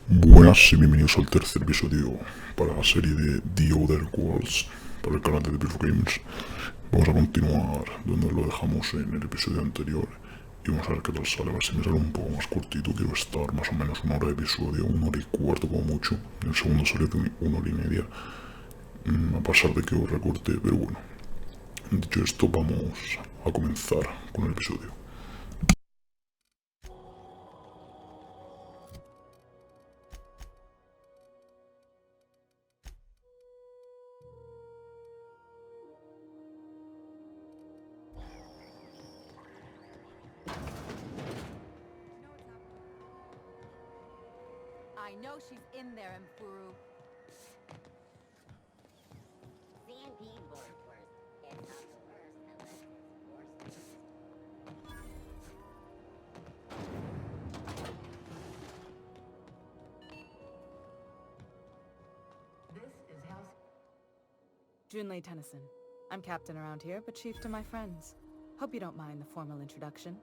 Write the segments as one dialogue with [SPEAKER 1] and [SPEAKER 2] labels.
[SPEAKER 1] Buenas y bienvenidos al tercer episodio para la serie de The Outher para el canal de Games. Vamos a continuar donde lo dejamos en el episodio anterior y vamos a ver qué tal sale. A ver si me sale un poco más cortito. Quiero estar más o menos 1 hora de episodio, 1 hora y cuarto como mucho. En el segundo salió de 1 hora y media, a pasar de que os recorte, pero bueno. Dicho esto, vamos a comenzar con el episodio.
[SPEAKER 2] I know she's in there, Mpuru.
[SPEAKER 3] Junlei Tennyson. I'm captain around here, but chief to my friends. Hope you don't mind the formal introduction.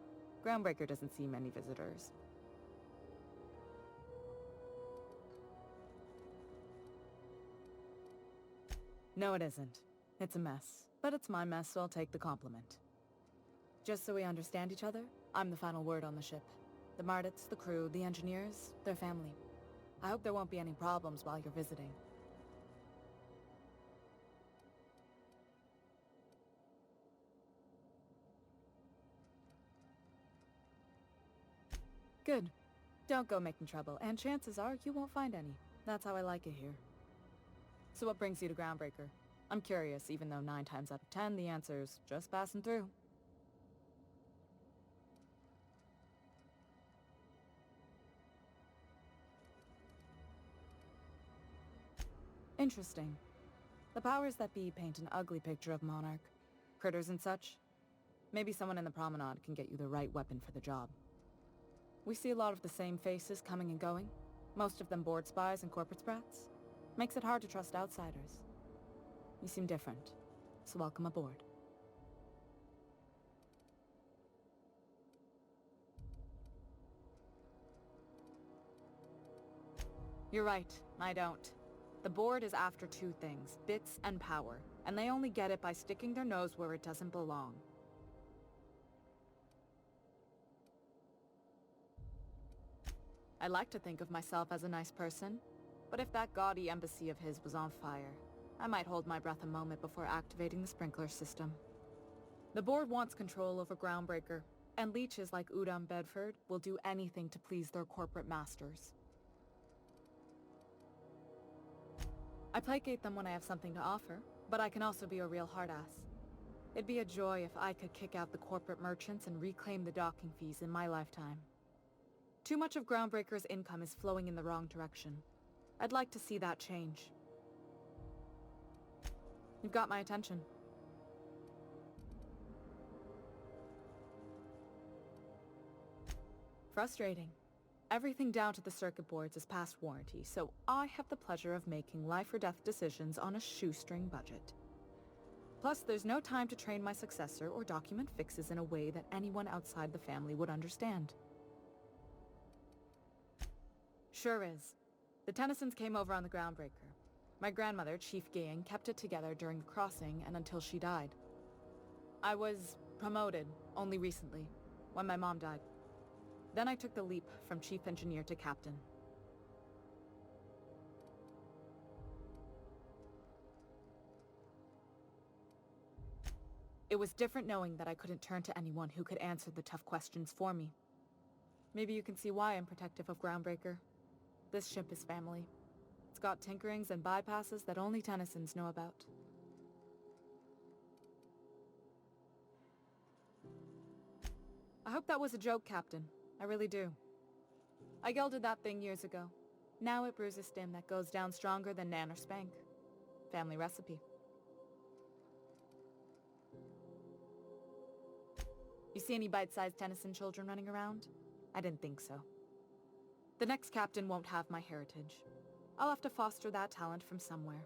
[SPEAKER 3] Groundbreaker doesn't see many visitors. No, it isn't. It's a mess. But it's my mess, so I'll take the compliment. Just so we understand each other, I'm the final word on the ship. The Mardits, the crew, the engineers, their family. I hope there won't be any problems while you're visiting. Good. Don't go making trouble, and chances are you won't find any. That's how I like it here. So what brings you to Groundbreaker? I'm curious, even though 9 times out of 10 the answer's just passing through. Interesting. The powers that be paint an ugly picture of Monarch. Critters and such. Maybe someone in the promenade can get you the right weapon for the job. We see a lot of the same faces coming and going. Most of them board spies and corporate sprats. Makes it hard to trust outsiders. You seem different, so welcome aboard. You're right, I don't. The board is after 2 things, bits and power, and they only get it by sticking their nose where it doesn't belong. I like to think of myself as a nice person, but if that gaudy embassy of his was on fire, I might hold my breath a moment before activating the sprinkler system. The board wants control over Groundbreaker, and leeches like Udam Bedford will do anything to please their corporate masters. I placate them when I have something to offer, but I can also be a real hard-ass. It'd be a joy if I could kick out the corporate merchants and reclaim the docking fees in my lifetime. Too much of Groundbreaker's income is flowing in the wrong direction. I'd like to see that change. You've got my attention. Frustrating. Everything down to the circuit boards is past warranty, so I have the pleasure of making life or death decisions on a shoestring budget. Plus, there's no time to train my successor or document fixes in a way that anyone outside the family would understand. Sure is. The Tennysons came over on the Groundbreaker. My grandmother, Chief Gaying, kept it together during the crossing and until she died. I was promoted only recently, when my mom died. Then I took the leap from chief engineer to captain. It was different knowing that I couldn't turn to anyone who could answer the tough questions for me. Maybe you can see why I'm protective of Groundbreaker. This ship is family. It's got tinkerings and bypasses that only Tennysons know about. I hope that was a joke, Captain. I really do. I gelded that thing years ago. Now it brews a stim that goes down stronger than Nan or Spank. Family recipe. You see any bite-sized Tennyson children running around? I didn't think so. The next captain won't have my heritage. I'll have to foster that talent from somewhere.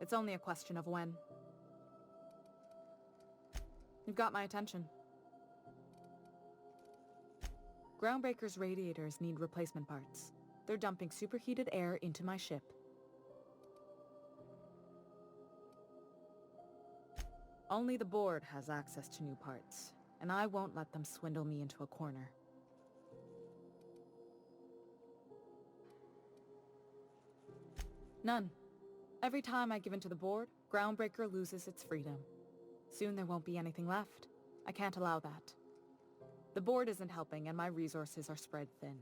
[SPEAKER 3] It's only a question of when. You've got my attention. Groundbreaker's radiators need replacement parts. They're dumping superheated air into my ship. Only the board has access to new parts, and I won't let them swindle me into a corner. None. Every time I give in to the board, Groundbreaker loses its freedom. Soon there won't be anything left. I can't allow that. The board isn't helping and my resources are spread thin.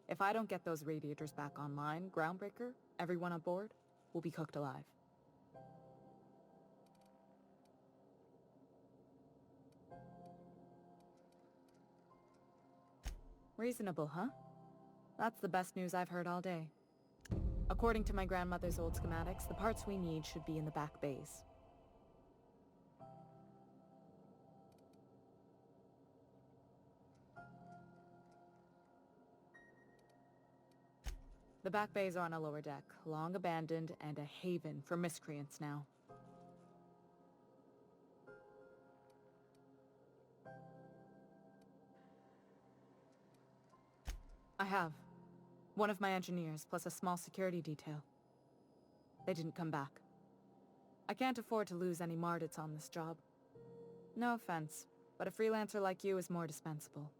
[SPEAKER 3] If I don't get those radiators back online, Groundbreaker, everyone on board, will be cooked alive. Reasonable, huh? That's the best news I've heard all day. According to my grandmother's old schematics, the parts we need should be in the back bays. The back bays are on a lower deck, long abandoned and a haven for miscreants now. I have. One of my engineers, plus a small security detail. They didn't come back. I can't afford to lose any Mardits on this job. No offense, but a freelancer like you is more dispensable.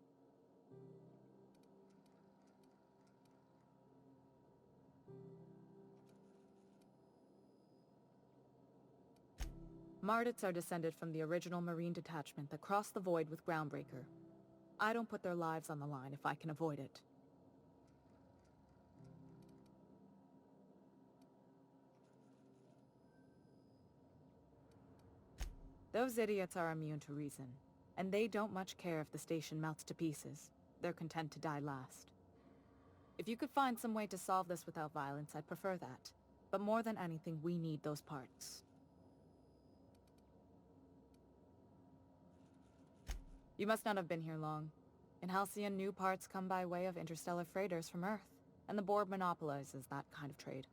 [SPEAKER 3] Mardits are descended from the original Marine detachment that crossed the void with Groundbreaker. I don't put their lives on the line if I can avoid it. Those idiots are immune to reason, and they don't much care if the station melts to pieces. They're content to die last. If you could find some way to solve this without violence, I'd prefer that. But more than anything, we need those parts. You must not have been here long. In Halcyon, new parts come by way of interstellar freighters from Earth, and the board monopolizes that kind of trade.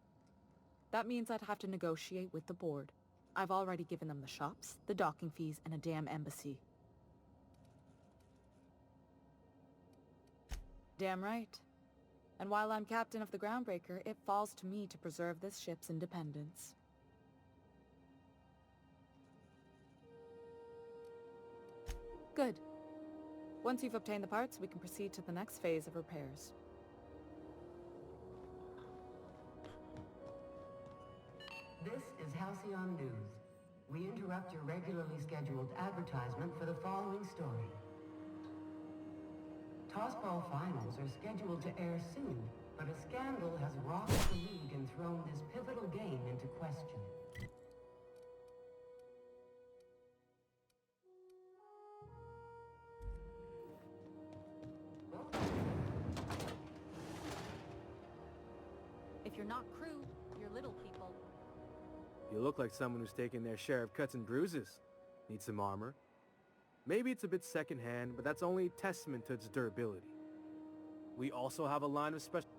[SPEAKER 3] That means I'd have to negotiate with the board. I've already given them the shops, the docking fees, and a damn embassy. Damn right. And while I'm captain of the Groundbreaker, it falls to me to preserve this ship's independence. Good. Once you've obtained the parts, we can proceed to the next phase of repairs.
[SPEAKER 4] This is Halcyon News. We interrupt your regularly scheduled advertisement for the following story. Tossball finals are scheduled to air soon, but a scandal has rocked the league and thrown this pivotal game into question.
[SPEAKER 2] If you're not crew, you're little people.
[SPEAKER 5] You look like someone who's taken their share of cuts and bruises. Need some armor? Maybe it's a bit secondhand, but that's only testament to its durability. We also have a line of special...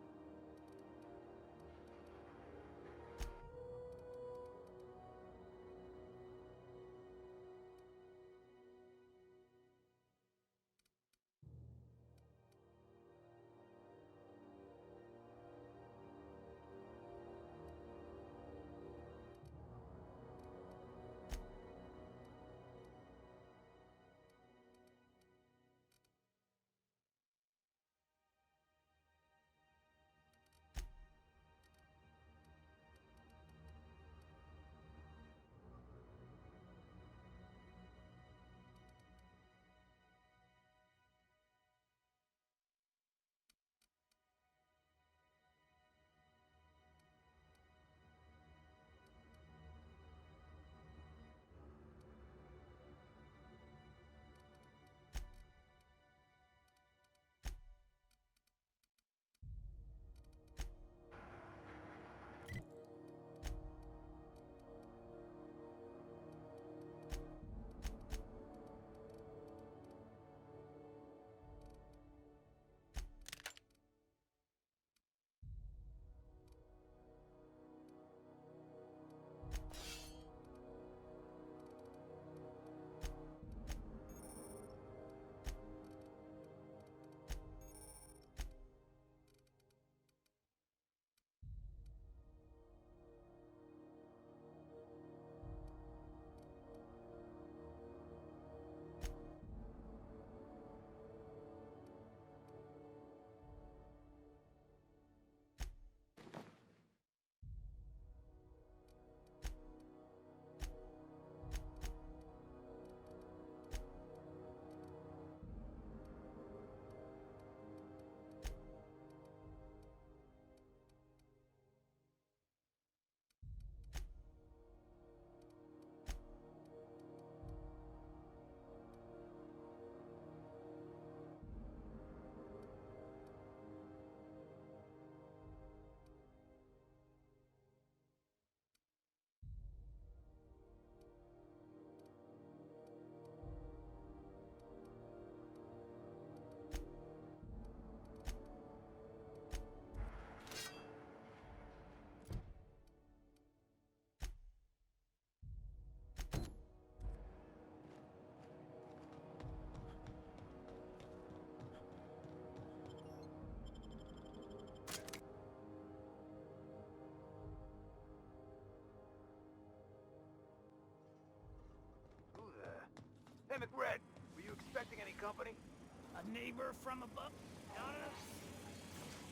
[SPEAKER 6] neighbor from above.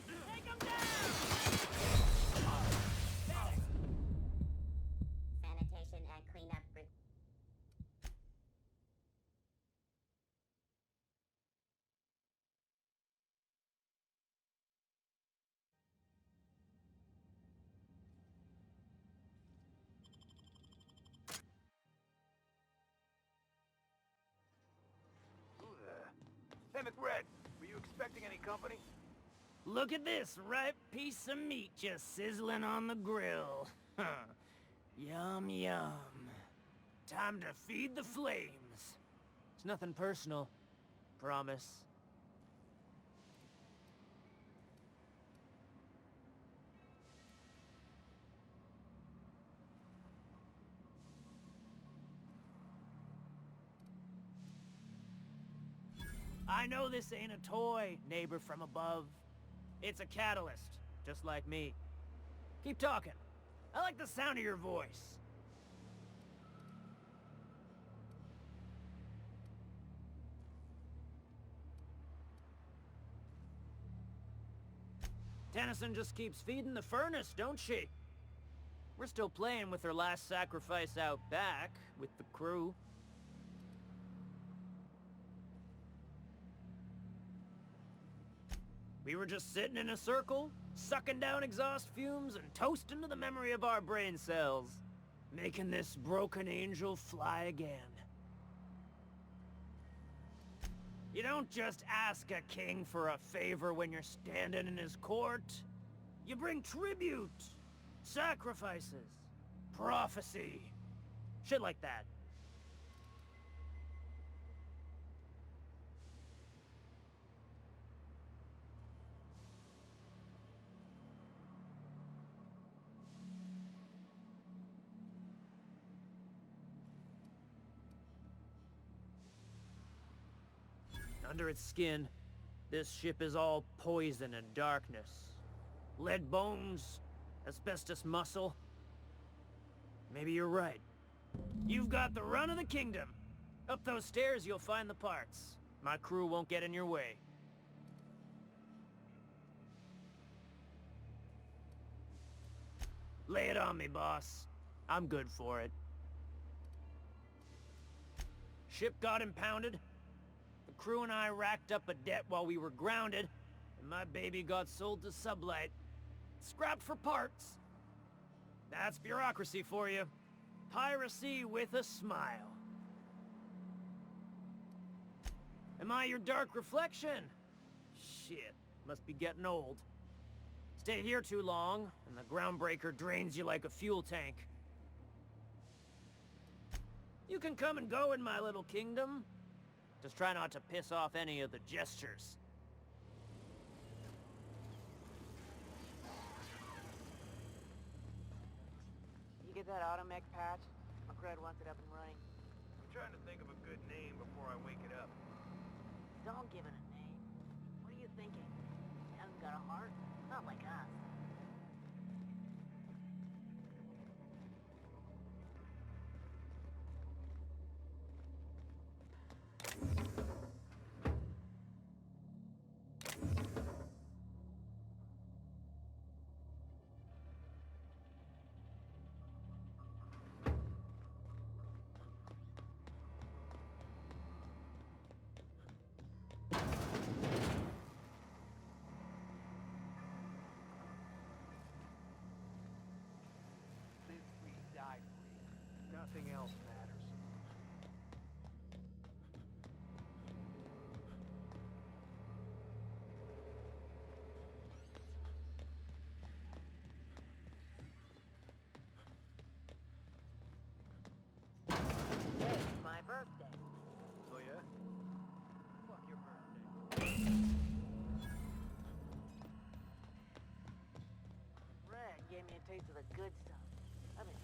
[SPEAKER 6] Take him down!
[SPEAKER 7] Sanitation and cleanup.
[SPEAKER 6] Hey, McRed, were you expecting any company? Look at this ripe piece of meat just sizzling on the grill. Yum, yum. Time to feed the flames. It's nothing personal. Promise. I know this ain't a toy, neighbor from above. It's a catalyst, just like me. Keep talking. I like the sound of your voice. Tennyson just keeps feeding the furnace, don't she? We're still playing with her last sacrifice out back, with the crew. We were just sitting in a circle, sucking down exhaust fumes and toasting to the memory of our brain cells, making this broken angel fly again. You don't just ask a king for a favor when you're standing in his court. You bring tribute, sacrifices, prophecy, shit like that. Under its skin, this ship is all poison and darkness. Lead bones, asbestos muscle. Maybe you're right. You've got the run of the kingdom. Up those stairs you'll find the parts. My crew won't get in your way. Lay it on me, boss. I'm good for it. Ship got impounded. The crew and I racked up a debt while we were grounded, and my baby got sold to Sublight. Scrapped for parts. That's bureaucracy for you. Piracy with a smile. Am I your dark reflection? Shit, must be getting old. Stay here too long, and the groundbreaker drains you like a fuel tank. You can come and go in my little kingdom. Just try not to piss off any of the gestures.
[SPEAKER 8] You get that automech patch? McRed wants it up and running.
[SPEAKER 6] I'm trying to think of a good name before I wake it up.
[SPEAKER 8] Don't give it a name. What are you thinking? It hasn't got a heart? Not like us.
[SPEAKER 6] Live free, die free. Nothing else matters.
[SPEAKER 8] Hey, it's my birthday.
[SPEAKER 6] Oh yeah? Fuck your birthday.
[SPEAKER 8] Red gave me a taste of the good stuff. I've been...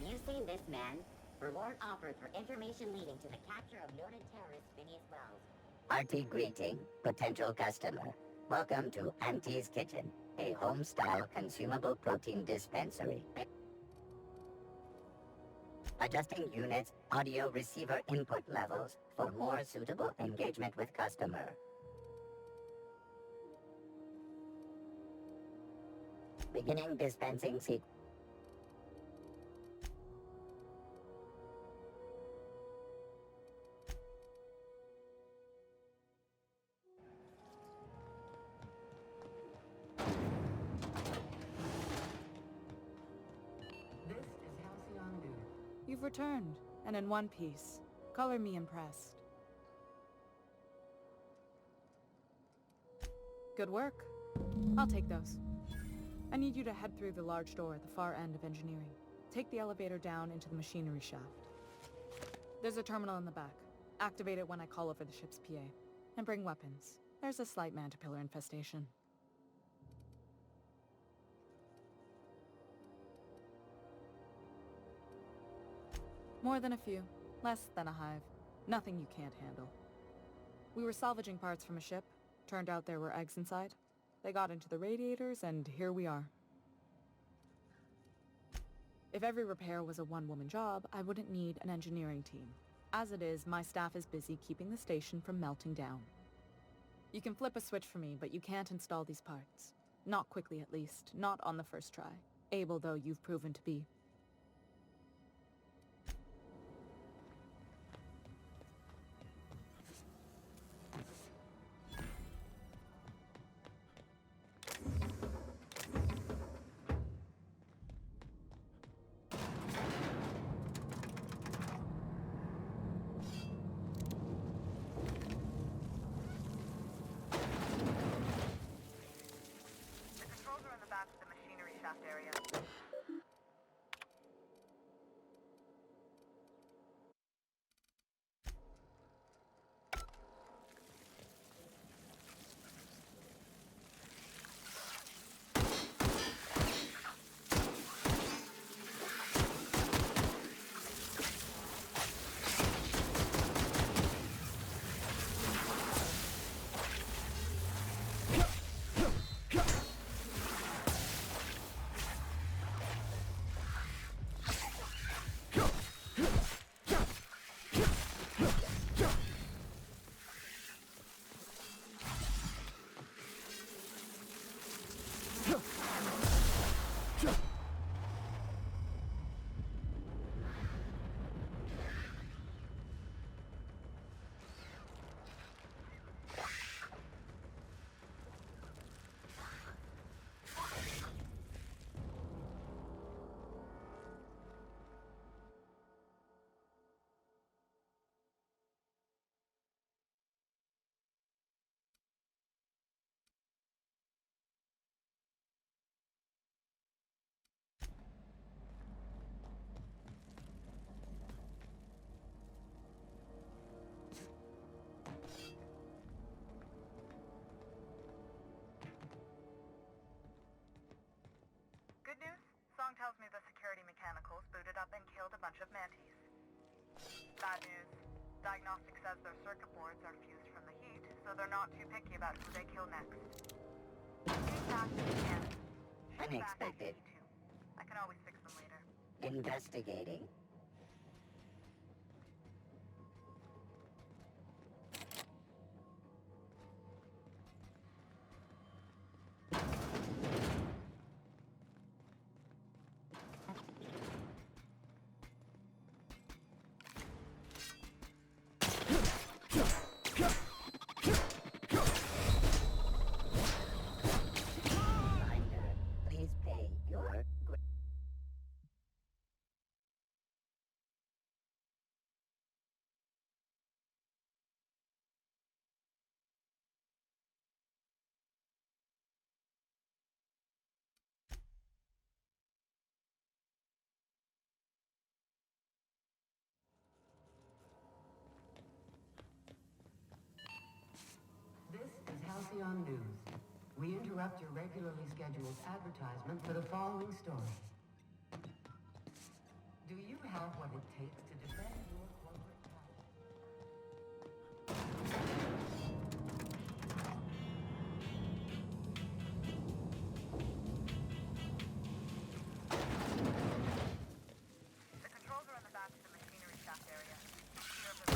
[SPEAKER 7] Have you seen this man? Reward offered for information leading to the capture of noted terrorist Phineas Wells.
[SPEAKER 9] Hearty greeting, potential customer. Welcome to Auntie's Kitchen, a home-style consumable protein dispensary. Adjusting units, audio receiver input levels for more suitable engagement with customer. Beginning dispensing sequence.
[SPEAKER 4] This is Halcyon News.
[SPEAKER 3] You've returned, and in one piece. Color me impressed. Good work. I'll take those. I need you to head through the large door at the far end of engineering. Take the elevator down into the machinery shaft. There's a terminal in the back. Activate it when I call over the ship's PA. And bring weapons. There's a slight mantipillar infestation. More than a few. Less than a hive. Nothing you can't handle. We were salvaging parts from a ship. Turned out there were eggs inside. They got into the radiators, and here we are. If every repair was a one-woman job, I wouldn't need an engineering team. As it is, my staff is busy keeping the station from melting down. You can flip a switch for me, but you can't install these parts. Not quickly, at least. Not on the first try. Able, though, you've proven to be.
[SPEAKER 10] Good news? Song tells me the security mechanicals booted up and killed a bunch of mantis. Bad news. Diagnostic says their circuit boards are fused from the heat, so they're not too picky about who they kill next. Take back if you can. Shoot back if you
[SPEAKER 9] Unexpected.
[SPEAKER 10] need to. I can always fix them later.
[SPEAKER 9] Investigating. Reminder, please pay your...
[SPEAKER 4] This is Halcyon News. We interrupt your regularly scheduled advertisement for the following story. Do have what it takes to defend your corporate capital.
[SPEAKER 10] The controls are in the back of the machinery shaft area. Here for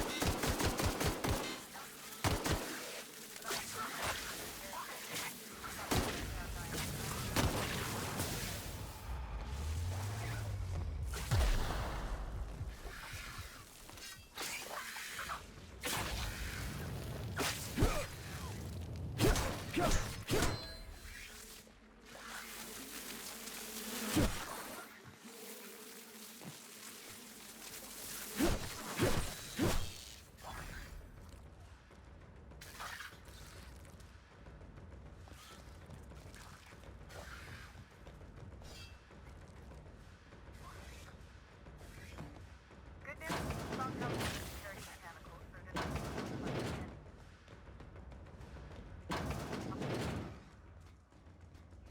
[SPEAKER 10] Good news, some comes with security mechanicals booted up and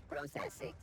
[SPEAKER 9] Processing.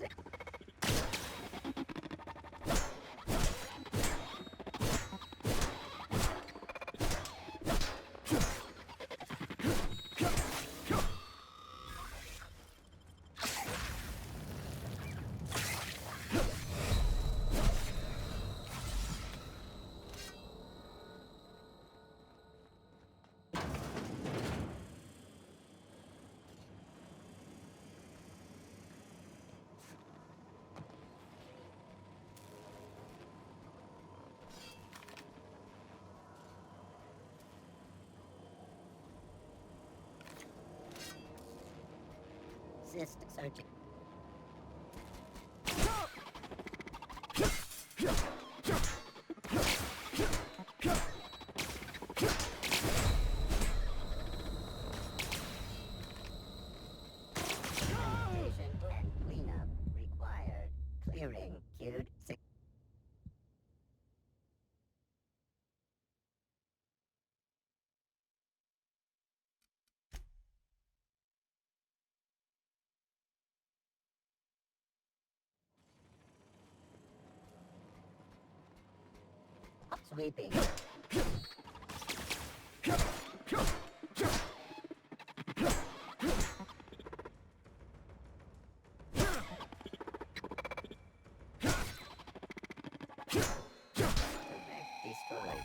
[SPEAKER 9] System searching. Station and cleanup required. Clearing queued. Sweeping. Destroyed.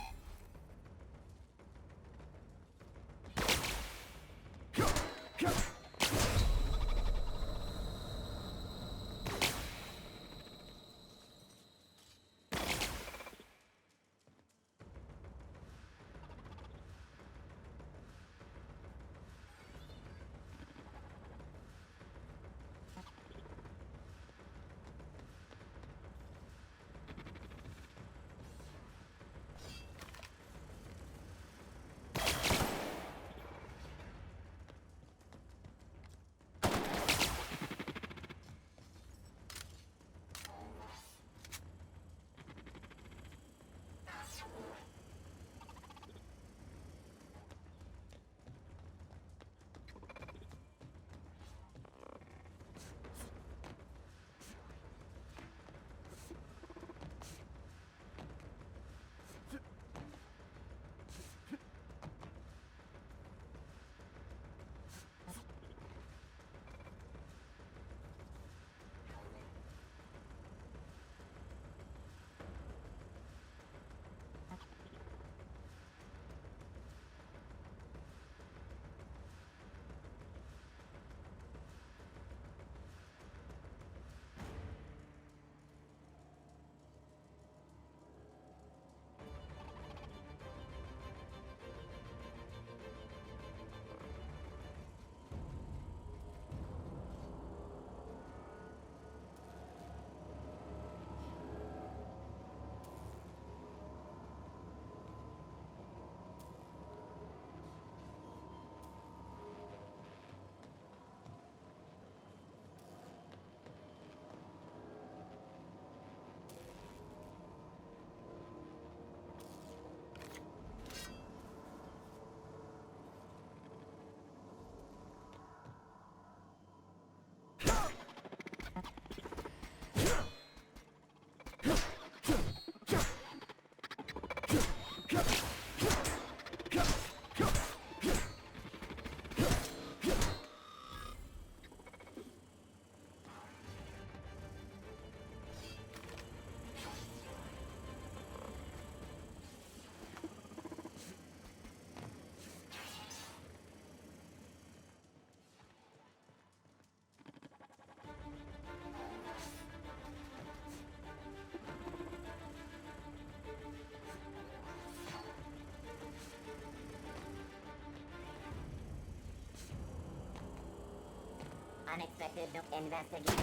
[SPEAKER 7] unexpected investigation.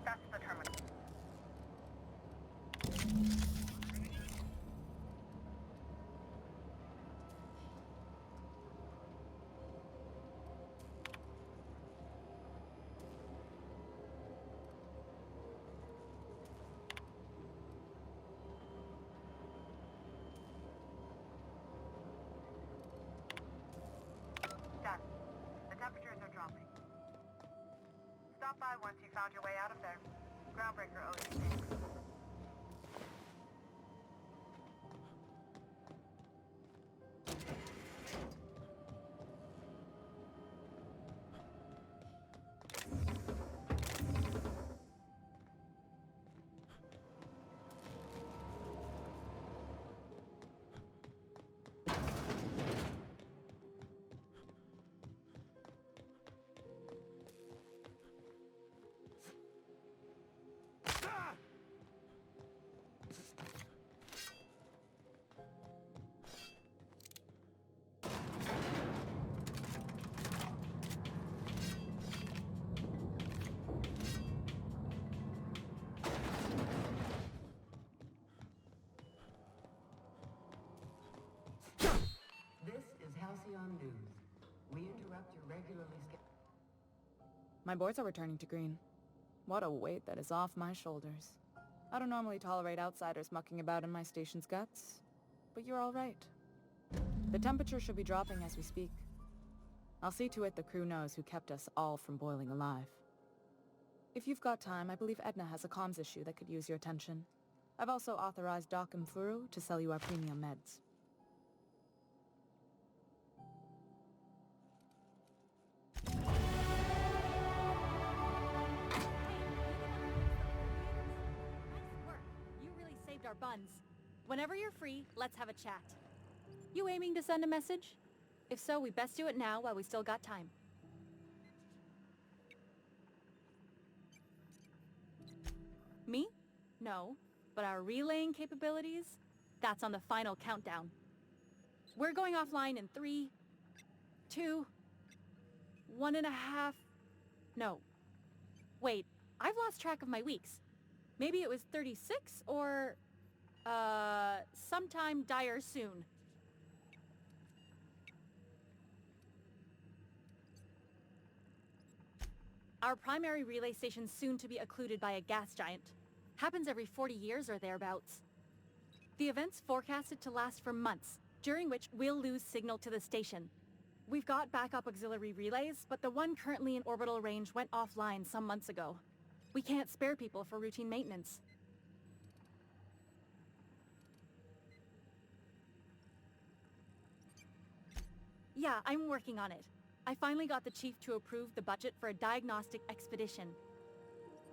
[SPEAKER 10] That's the terminal. Done. The temperatures are dropping. Stop by once you found your way out of there. Groundbreaker owes you thanks.
[SPEAKER 4] This is Halcyon News. We interrupt your regularly scheduled...
[SPEAKER 3] My boards are returning to green. What a weight that is off my shoulders. I don't normally tolerate outsiders mucking about in my station's guts, but you're all right. The temperature should be dropping as we speak. I'll see to it the crew knows who kept us all from boiling alive. If you've got time, I believe Edna has a comms issue that could use your attention. I've also authorized Doc and Furu to sell you our premium meds.
[SPEAKER 2] Nice work. You really saved our buns. Whenever you're free, let's have a chat. You aiming to send a message? If so, we best do it now while we still got time. Me? No. But our relaying capabilities? That's on the final countdown. We're going offline in 3, 2, 1.5... No. Wait, I've lost track of my weeks. Maybe it was 36 or... sometime dire soon. Our primary relay station's soon to be occluded by a gas giant. Happens every 40 years or thereabouts. The event's forecasted to last for months, during which we'll lose signal to the station. We've got backup auxiliary relays, but the one currently in orbital range went offline some months ago. We can't spare people for routine maintenance. Yeah, I'm working on it. I finally got the chief to approve the budget for a diagnostic expedition.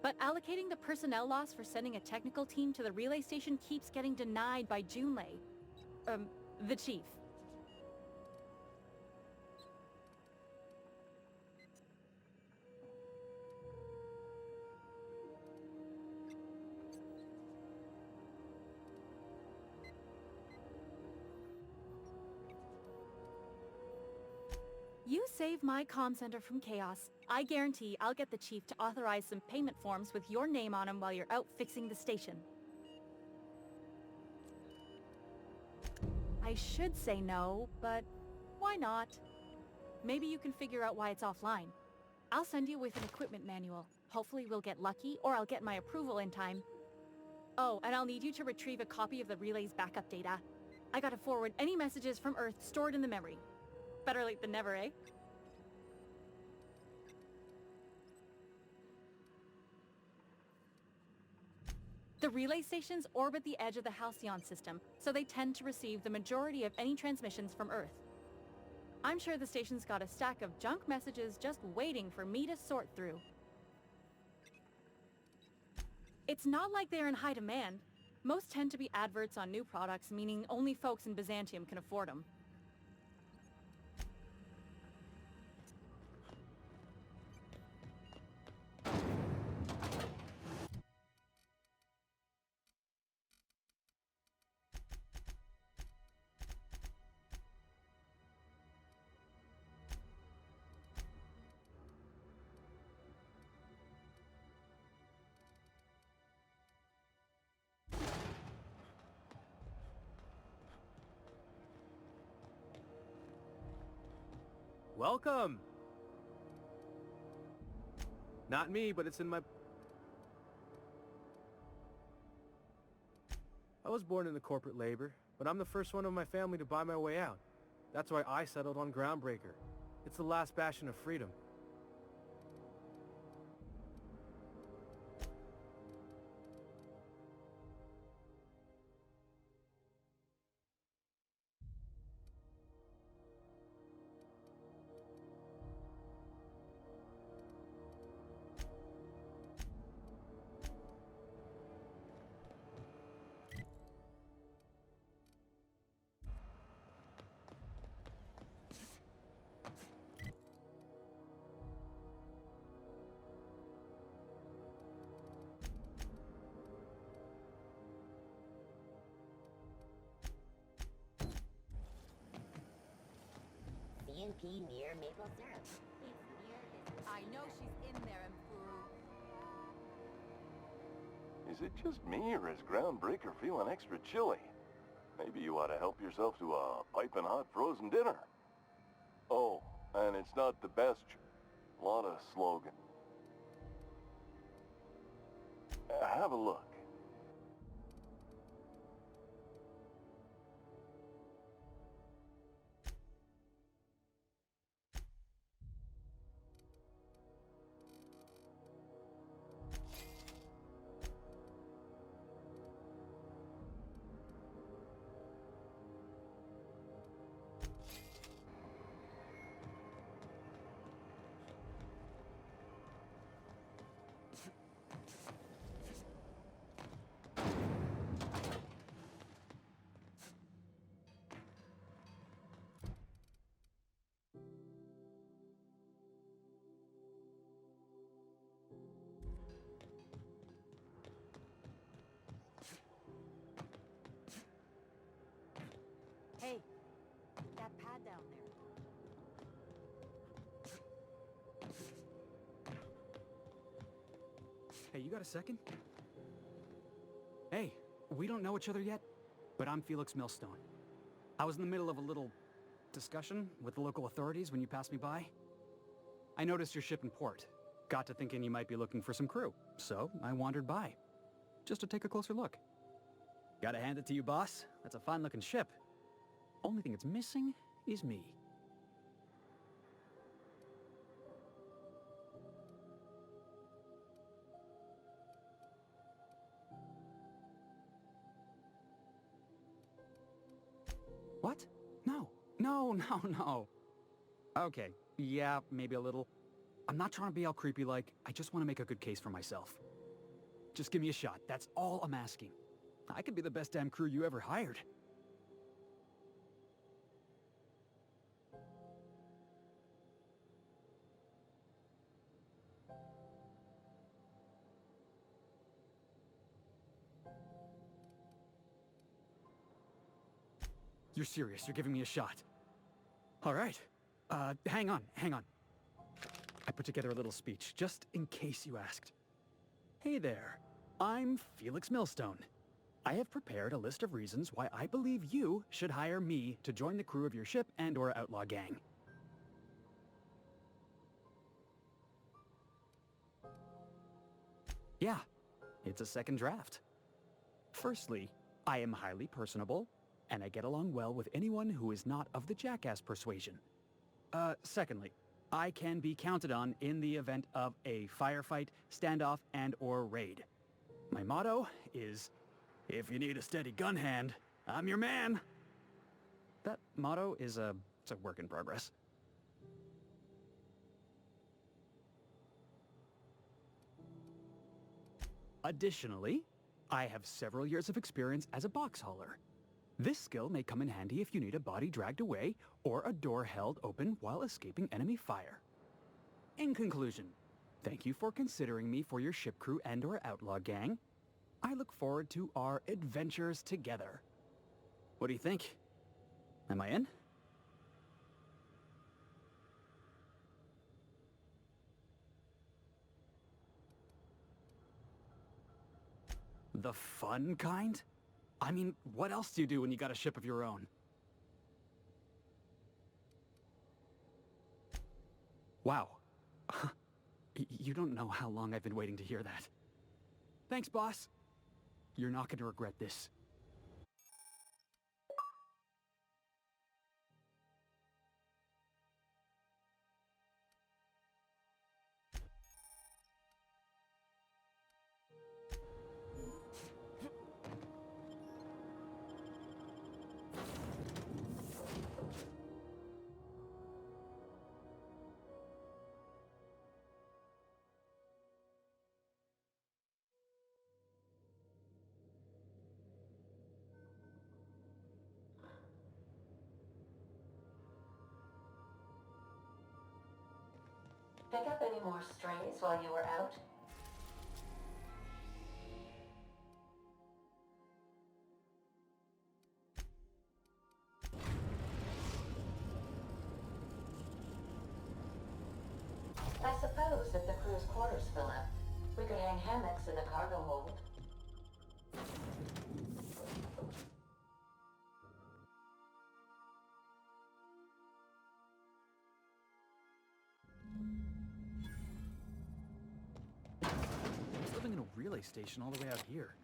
[SPEAKER 2] But allocating the personnel loss for sending a technical team to the relay station keeps getting denied by Junlei. The chief. You save my comm center from chaos. I guarantee I'll get the chief to authorize some payment forms with your name on them while you're out fixing the station. I should say no, but why not? Maybe you can figure out why it's offline. I'll send you with an equipment manual. Hopefully we'll get lucky, or I'll get my approval in time. Oh, and I'll need you to retrieve a copy of the relay's backup data. I gotta forward any messages from Earth stored in the memory. Better late than never, eh? The relay stations orbit the edge of the Halcyon system, so they tend to receive the majority of any transmissions from Earth. I'm sure the station's got a stack of junk messages just waiting for me to sort through. It's not like they're in high demand. Most tend to be adverts on new products, meaning only folks in Byzantium can afford them.
[SPEAKER 5] Welcome! Not me, but it's in my... I was born into corporate labor, but I'm the first one of my family to buy my way out. That's why I settled on Groundbreaker. It's the last bastion of freedom.
[SPEAKER 7] CNP near maple syrup. It's near this...
[SPEAKER 3] I know she's in there, Mfuru.
[SPEAKER 11] Is it just me, or is Groundbreaker feeling extra chilly? Maybe you ought to help yourself to a piping hot frozen dinner. Oh, and it's not the best. A lot of slogan. Have a look.
[SPEAKER 3] Hey, that pad down there.
[SPEAKER 12] Hey, you got a second? Hey, we don't know each other yet, but I'm Felix Millstone. I was in the middle of a little discussion with the local authorities when you passed me by. I noticed your ship in port. Got to thinking you might be looking for some crew, so I wandered by, just to take a closer look. Gotta hand it to you, boss. That's a fine-looking ship. Only thing it's missing is me. What? No. No. Okay, yeah, maybe a little. I'm not trying to be all creepy like, I just want to make a good case for myself. Just give me a shot, that's all I'm asking. I could be the best damn crew you ever hired. You're serious, you're giving me a shot. All right. Hang on. I put together a little speech, just in case you asked. Hey there, I'm Felix Millstone. I have prepared a list of reasons why I believe you should hire me to join the crew of your ship and/or outlaw gang. Yeah, it's a second draft. Firstly, I am highly personable, and I get along well with anyone who is not of the jackass persuasion. Secondly, I can be counted on in the event of a firefight, standoff, and/or raid. My motto is, if you need a steady gun hand, I'm your man. That motto is it's a work in progress. Additionally, I have several years of experience as a box hauler. This skill may come in handy if you need a body dragged away or a door held open while escaping enemy fire. In conclusion, thank you for considering me for your ship crew and/or outlaw gang. I look forward to our adventures together. What do you think? Am I in? The fun kind? I mean, what else do you do when you got a ship of your own? Wow. You don't know how long I've been waiting to hear that. Thanks, boss. You're not going to regret this.
[SPEAKER 13] Pick up any more strays while you were out? I suppose if the crew's quarters fill up, we could hang hammocks in the cargo hold.
[SPEAKER 12] He's living in a relay station all the way out here.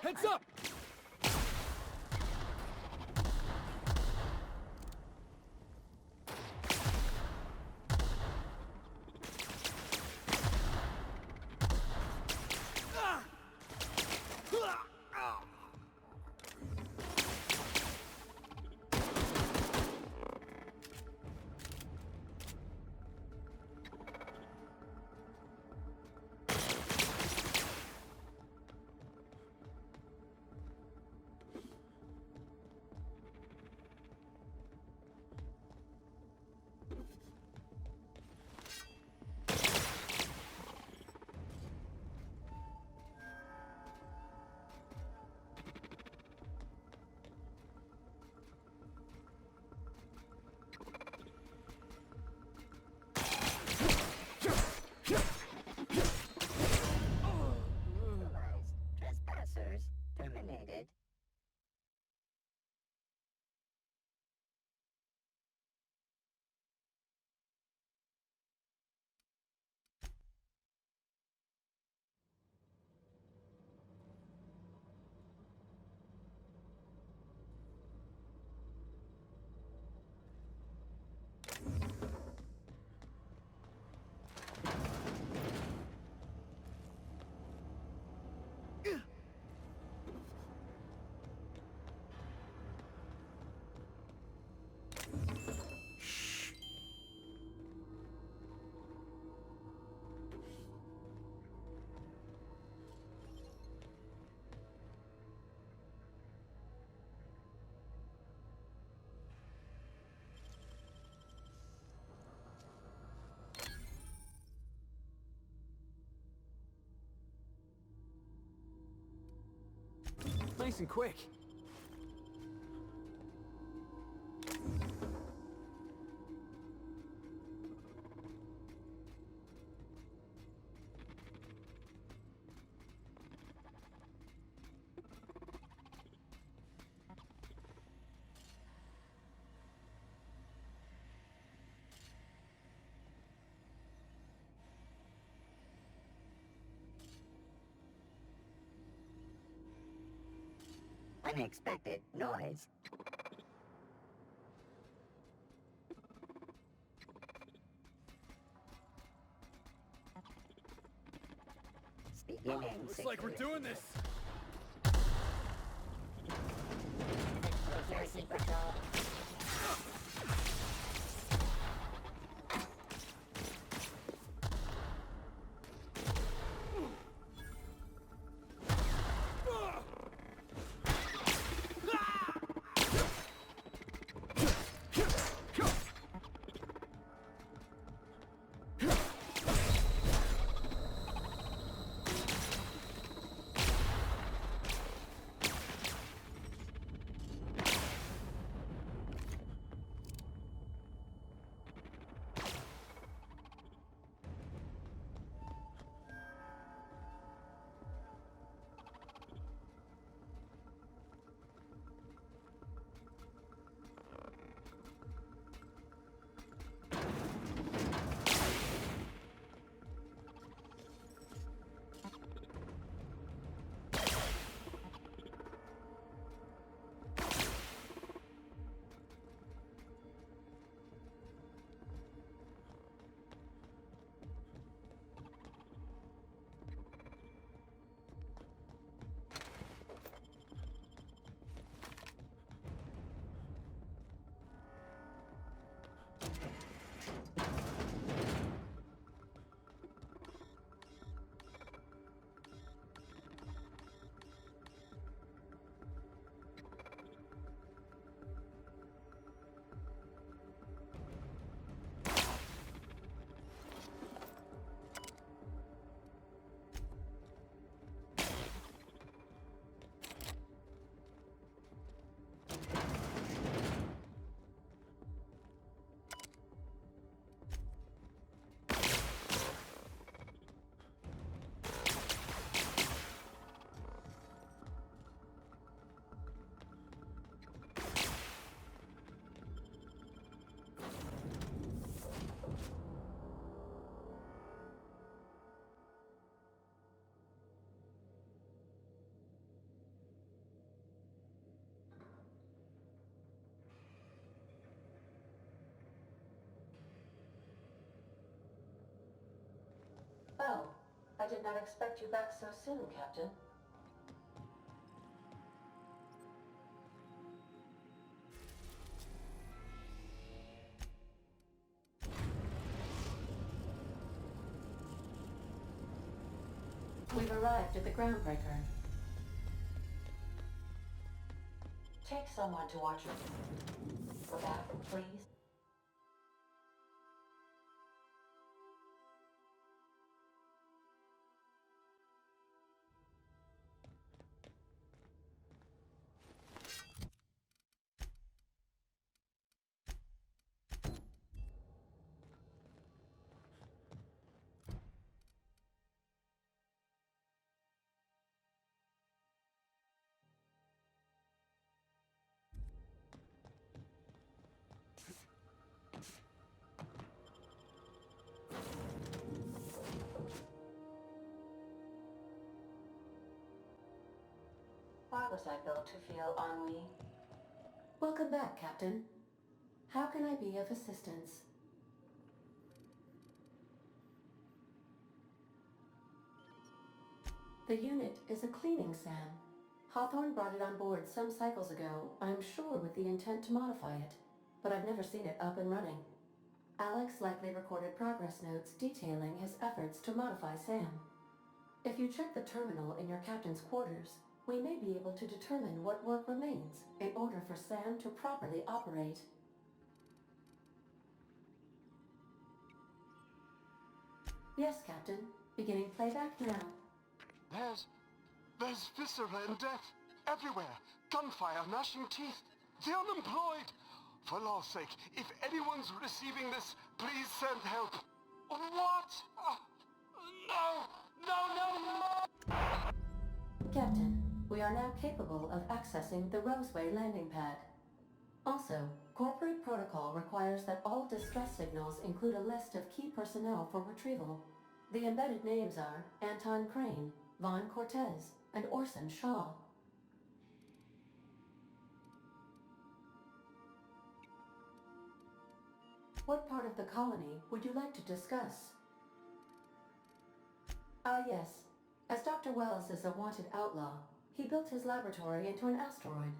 [SPEAKER 12] Heads up!
[SPEAKER 5] nice and quick.
[SPEAKER 9] Unexpected noise. Beginning
[SPEAKER 5] Looks like we're doing this.
[SPEAKER 9] security patrol.
[SPEAKER 13] Oh, I did not expect you back so soon, Captain. We've arrived at the groundbreaker. Take someone to watch her. Go back, please. Why was I built to feel ennui? Welcome back, Captain. How can I be of assistance? The unit is a cleaning SAM. Hawthorne brought it on board some cycles ago, I'm sure with the intent to modify it, but I've never seen it up and running. Alex likely recorded progress notes detailing his efforts to modify SAM. If you check the terminal in your captain's quarters, we may be able to determine what work remains in order for SAM to properly operate. Yes, Captain. Beginning playback now.
[SPEAKER 14] There's viscera and death everywhere. Gunfire, gnashing teeth. The unemployed. For law's sake, if anyone's receiving this, please send help. What? No! No, no, no!
[SPEAKER 13] Captain, we are now capable of accessing the Roseway landing pad. Also, corporate protocol requires that all distress signals include a list of key personnel for retrieval. The embedded names are Anton Crane, Vaughn Cortez, and Orson Shaw. What part of the colony would you like to discuss? Yes. As Dr. Wells is a wanted outlaw, he built his laboratory into an asteroid.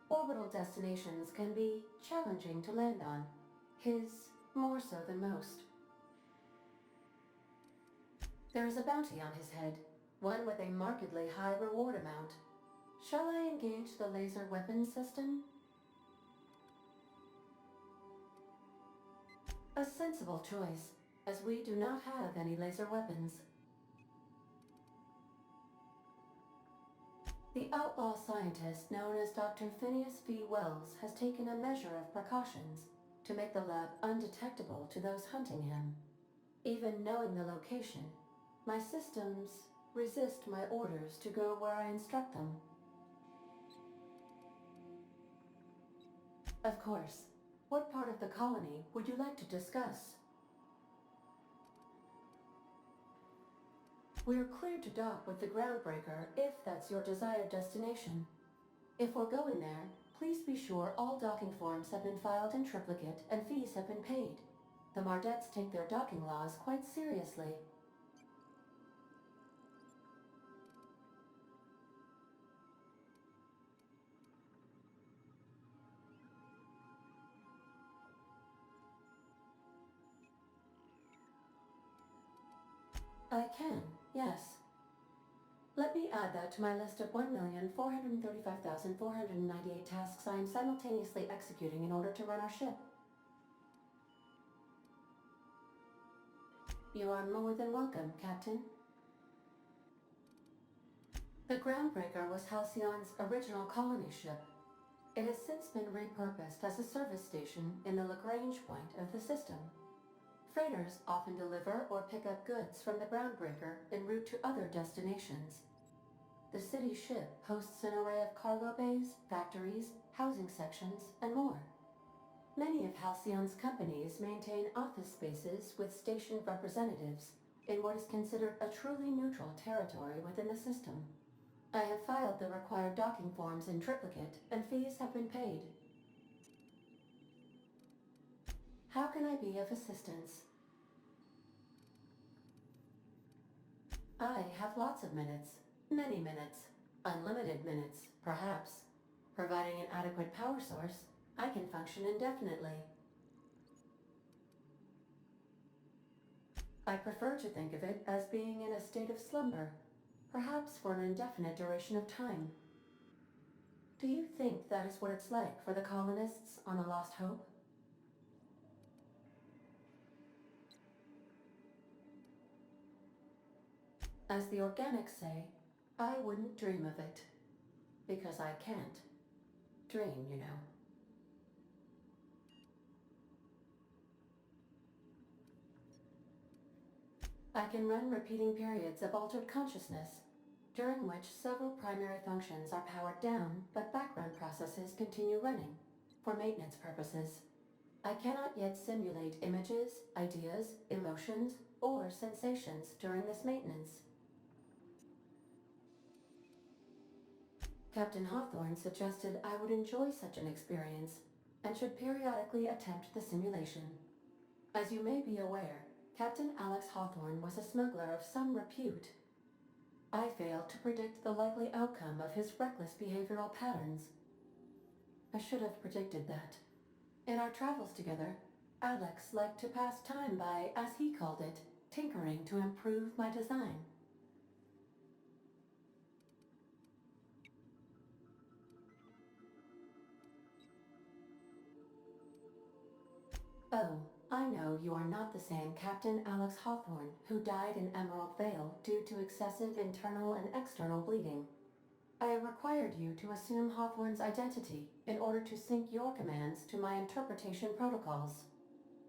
[SPEAKER 13] Orbital destinations can be challenging to land on. His more so than most. There is a bounty on his head, one with a markedly high reward amount. Shall I engage the laser weapons system? A sensible choice, as we do not have any laser weapons. The outlaw scientist known as Dr. Phineas V. Wells has taken a measure of precautions to make the lab undetectable to those hunting him. Even knowing the location, my systems resist my orders to go where I instruct them. Of course. What part of the colony would you like to discuss? We're cleared to dock with the Groundbreaker if that's your desired destination. If we're going there, please be sure all docking forms have been filed in triplicate and fees have been paid. The Mardettes take their docking laws quite seriously. I can, yes. Let me add that to my list of 1,435,498 tasks I am simultaneously executing in order to run our ship. You are more than welcome, Captain. The Groundbreaker was Halcyon's original colony ship. It has since been repurposed as a service station in the Lagrange point of the system. Freighters often deliver or pick up goods from the Groundbreaker en route to other destinations. The city ship hosts an array of cargo bays, factories, housing sections, and more. Many of Halcyon's companies maintain office spaces with stationed representatives in what is considered a truly neutral territory within the system. I have filed the required docking forms in triplicate, and fees have been paid. How can I be of assistance? I have lots of minutes. Many minutes. Unlimited minutes, perhaps. Providing an adequate power source, I can function indefinitely. I prefer to think of it as being in a state of slumber, perhaps for an indefinite duration of time. Do you think that is what it's like for the colonists on the Lost Hope? As the organics say, I wouldn't dream of it. Because I can't. Dream, you know. I can run repeating periods of altered consciousness, during which several primary functions are powered down, but background processes continue running, for maintenance purposes. I cannot yet simulate images, ideas, emotions, or sensations during this maintenance. Captain Hawthorne suggested I would enjoy such an experience, and should periodically attempt the simulation. As you may be aware, Captain Alex Hawthorne was a smuggler of some repute. I failed to predict the likely outcome of his reckless behavioral patterns. I should have predicted that. In our travels together, Alex liked to pass time by, as he called it, tinkering to improve my design. Oh, I know you are not the same Captain Alex Hawthorne who died in Emerald Vale due to excessive internal and external bleeding. I required you to assume Hawthorne's identity in order to sync your commands to my interpretation protocols.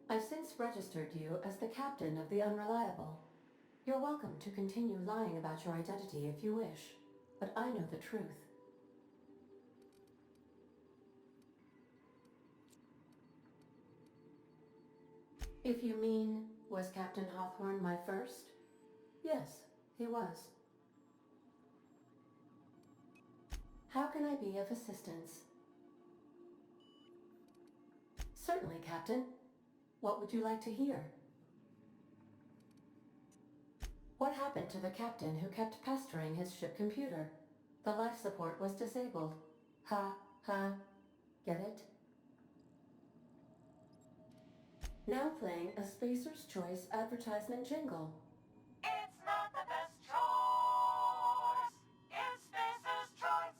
[SPEAKER 13] I've since registered you as the captain of the Unreliable. You're welcome to continue lying about your identity if you wish, but I know the truth. If you mean, was Captain Hawthorne my first? Yes, he was. How can I be of assistance? Certainly, Captain. What would you like to hear? What happened to the captain who kept pestering his ship computer? The life support was disabled. Ha, ha. Get it? Now playing a Spacer's Choice advertisement jingle.
[SPEAKER 15] It's not the best choice. It's Spacer's Choice.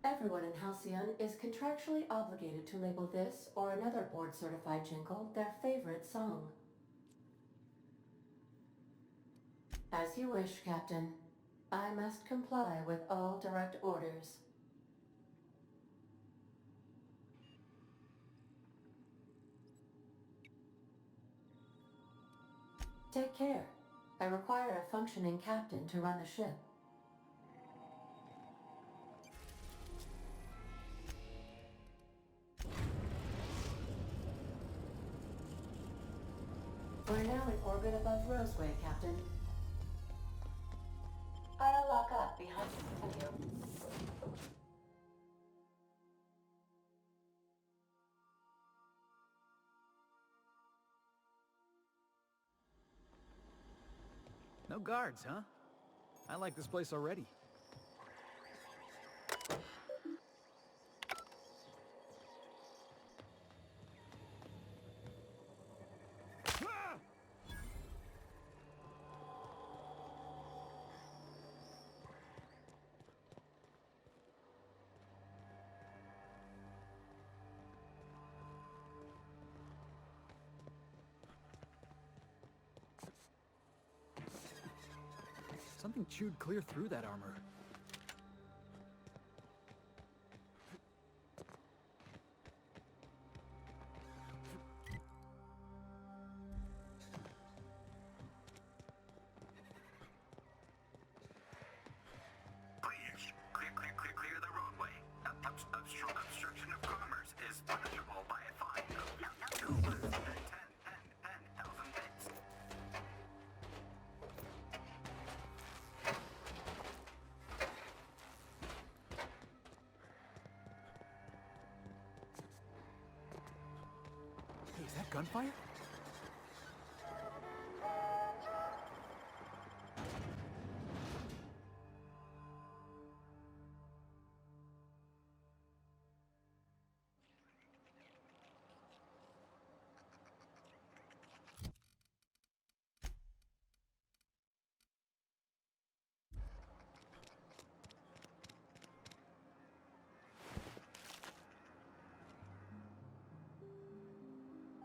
[SPEAKER 13] Everyone in Halcyon is contractually obligated to label this or another board-certified jingle their favorite song. As you wish, Captain. I must comply with all direct orders. Take care. I require a functioning captain to run the ship. We're now in orbit above Roseway, Captain. I'll lock up behind you.
[SPEAKER 12] No guards, huh? I like this place already. Something chewed clear through that armor.
[SPEAKER 16] Please, clear the roadway. Obstruction of commerce is punishable by a fine of no less than 10,000 bits.
[SPEAKER 12] Hey, is that gunfire?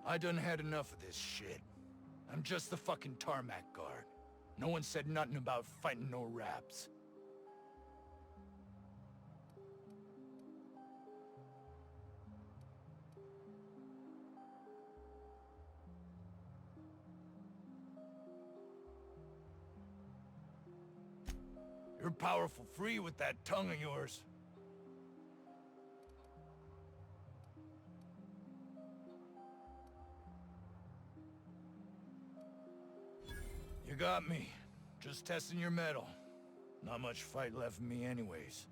[SPEAKER 17] I done had enough of this shit. I'm just the fucking tarmac guard. No one said nothing about fighting no raps. You're powerful free with that tongue of yours. You got me. Just testing your mettle. Not much fight left in me anyways.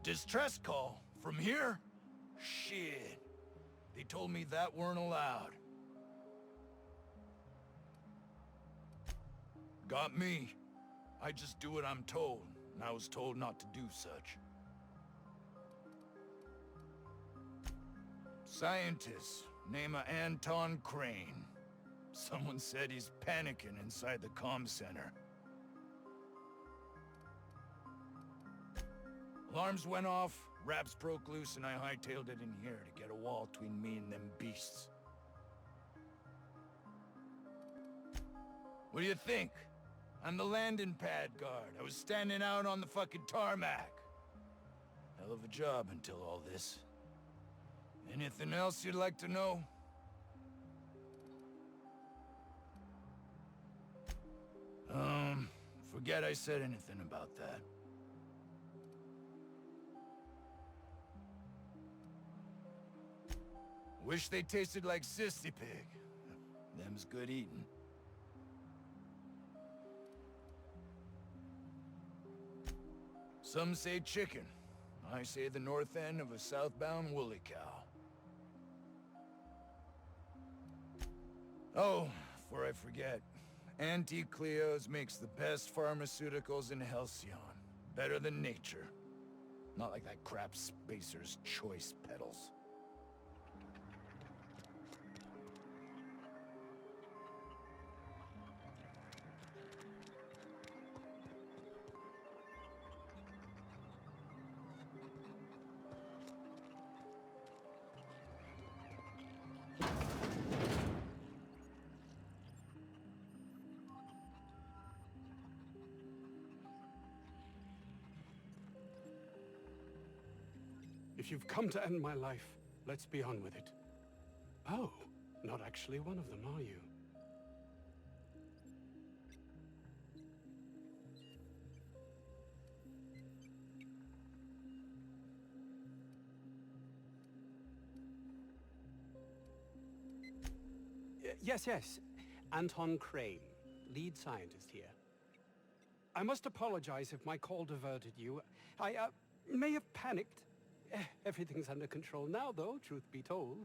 [SPEAKER 17] Distress call? From here? Shit. They told me that weren't allowed. Got me. I just do what I'm told, and I was told not to do such. Scientist, name of Anton Crane. Someone said he's panicking inside the comm center. Alarms went off, raps broke loose, and I hightailed it in here to get a wall between me and them beasts. What do you think? I'm the landing pad guard. I was standing out on the fucking tarmac. Hell of a job until all this. Anything else you'd like to know? Forget I said anything about that. Wish they tasted like Sissy Pig. Them's good eating. Some say chicken. I say the north end of a southbound woolly cow. Oh, before I forget, Auntie Cleo's makes the best pharmaceuticals in Halcyon. Better than nature. Not like that crap Spacer's Choice pedals.
[SPEAKER 18] If you've come to end my life, let's be on with it. Oh, not actually one of them, are you? Yes. Anton Crane, lead scientist here. I must apologize if my call diverted you. I may have panicked. Everything's under control now, though, truth be told.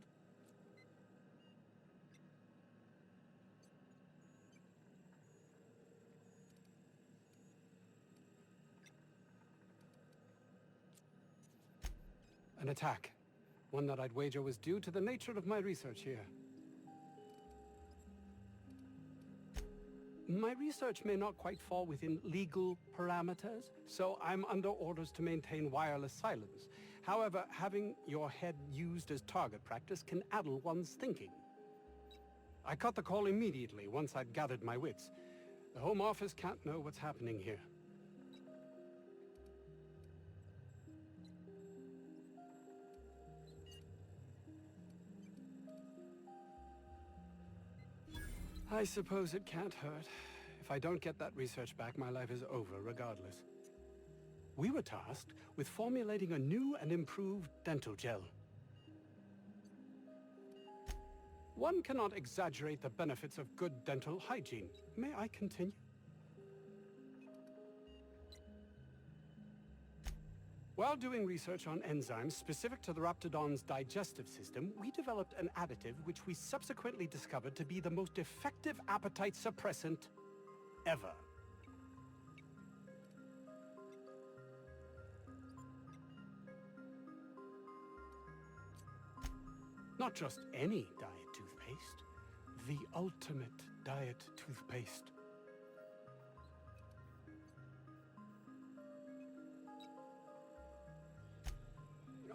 [SPEAKER 18] An attack. One that I'd wager was due to the nature of my research here. My research may not quite fall within legal parameters, so I'm under orders to maintain wireless silence. However, having your head used as target practice can addle one's thinking. I cut the call immediately once I'd gathered my wits. The Home Office can't know what's happening here. I suppose it can't hurt. If I don't get that research back, my life is over regardless. We were tasked with formulating a new and improved dental gel. One cannot exaggerate the benefits of good dental hygiene. May I continue? While doing research on enzymes specific to the Raptidon's digestive system, we developed an additive which we subsequently discovered to be the most effective appetite suppressant ever. Not just any diet toothpaste, the ultimate diet toothpaste.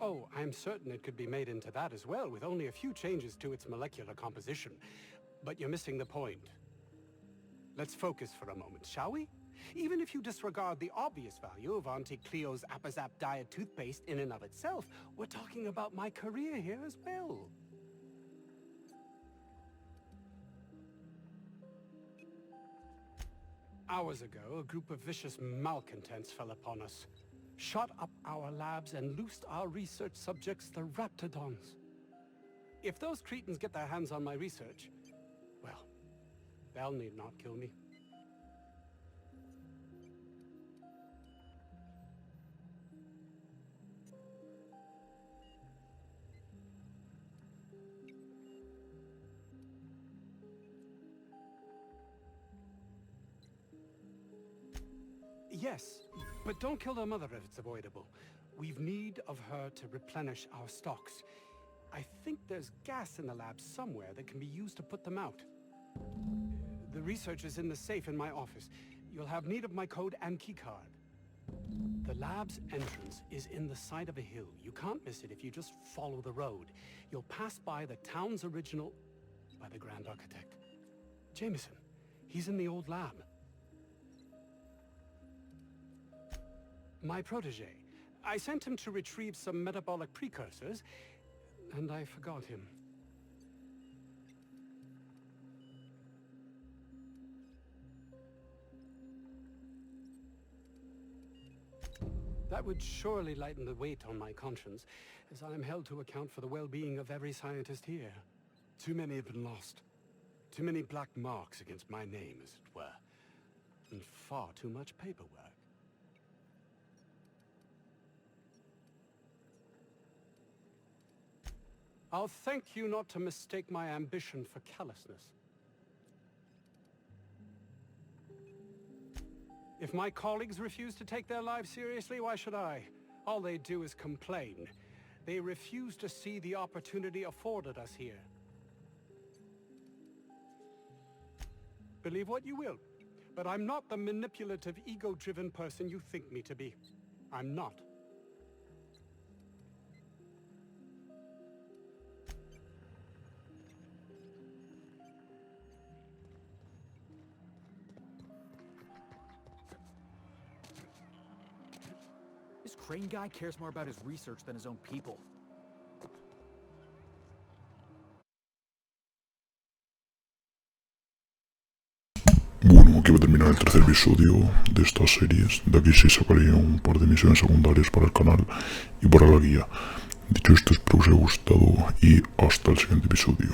[SPEAKER 18] Oh, I'm certain it could be made into that as well, with only a few changes to its molecular composition. But you're missing the point. Let's focus for a moment, shall we? Even if you disregard the obvious value of Auntie Cleo's Appazap diet toothpaste in and of itself, we're talking about my career here as well. Hours ago, a group of vicious malcontents fell upon us, shot up our labs and loosed our research subjects, the Raptidons. If those cretins get their hands on my research, well, they'll need not kill me. Yes, but don't kill their mother if it's avoidable. We've need of her to replenish our stocks. I think there's gas in the lab somewhere that can be used to put them out. The research is in the safe in my office. You'll have need of my code and keycard. The lab's entrance is in the side of a hill. You can't miss it if you just follow the road. You'll pass by the town's original by the Grand Architect. Jameson, He's in the old lab. My protege. I sent him to retrieve some metabolic precursors, and I forgot him. That would surely lighten the weight on my conscience, as I am held to account for the well-being of every scientist here. Too many have been lost. Too many black marks against my name, as it were. And far too much paperwork. I'll thank you not to mistake my ambition for callousness. If my colleagues refuse to take their lives seriously, why should I? All they do is complain. They refuse to see the opportunity afforded us here. Believe what you will, but I'm not the manipulative, ego-driven person you think me to be. I'm not.
[SPEAKER 12] This Crane guy cares more about his research than his own people.
[SPEAKER 1] Bueno, aquí va a terminar el tercer episodio de estas series. De aquí sí sacaría un par de misiones secundarias para el canal y para la guía. Dicho esto, espero que os haya gustado y hasta el siguiente episodio.